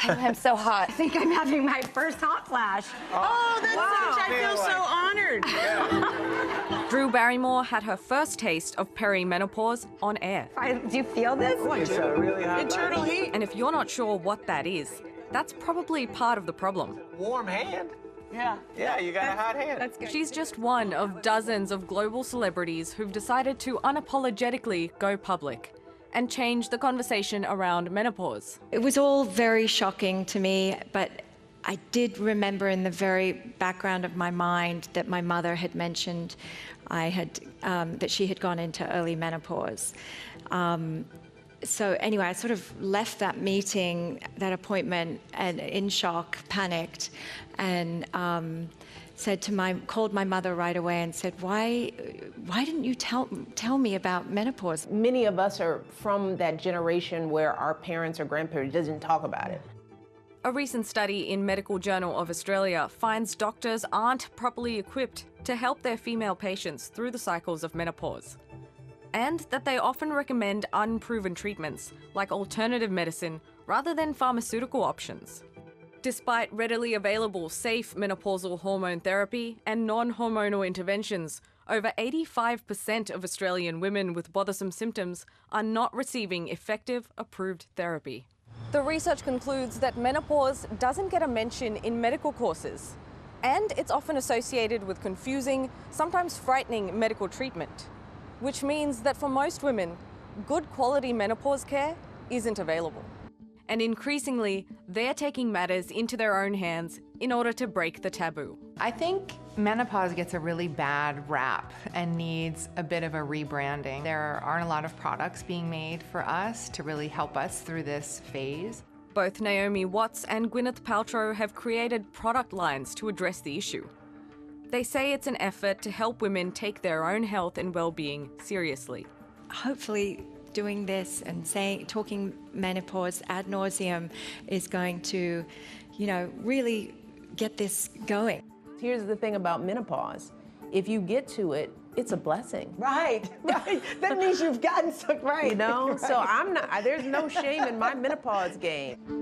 I'm so hot. I think I'm having my first hot flash. Oh, that's Wow. such, I feel so honored. Drew Barrymore had her first taste of perimenopause on air. Do you feel this? Oh, I do. Really hot Internal heat. And if you're not sure what that is, that's probably part of the problem. warm hand. Yeah. Yeah, you got a hot hand. That's good. She's just one of dozens of global celebrities who've decided to unapologetically go public and change the conversation around menopause. It was all very shocking to me, but I did remember in the very background of my mind that my mother had mentioned that she had gone into early menopause. So anyway, I sort of left that meeting, that appointment, and in shock, panicked, and called my mother right away and said, why didn't you tell me about menopause? Many of us are from that generation where our parents or grandparents doesn't talk about it. A recent study in Medical Journal of Australia finds doctors aren't properly equipped to help their female patients through the cycles of menopause, and that they often recommend unproven treatments like alternative medicine rather than pharmaceutical options. Despite readily available safe menopausal hormone therapy and non-hormonal interventions, over 85% of Australian women with bothersome symptoms are not receiving effective, approved therapy. The research concludes that menopause doesn't get a mention in medical courses, and it's often associated with confusing, sometimes frightening medical treatment, which means that for most women, good quality menopause care isn't available. And increasingly, they're taking matters into their own hands in order to break the taboo. I think menopause gets a really bad rap and needs a bit of a rebranding. There aren't a lot of products being made for us to really help us through this phase. Both Naomi Watts and Gwyneth Paltrow have created product lines to address the issue. They say it's an effort to help women take their own health and well-being seriously. Hopefully doing this and talking menopause ad nauseum is going to, really get this going. Here's the thing about menopause. If you get to it, it's a blessing. Right. That means you've gotten so right. So there's no shame in my menopause game.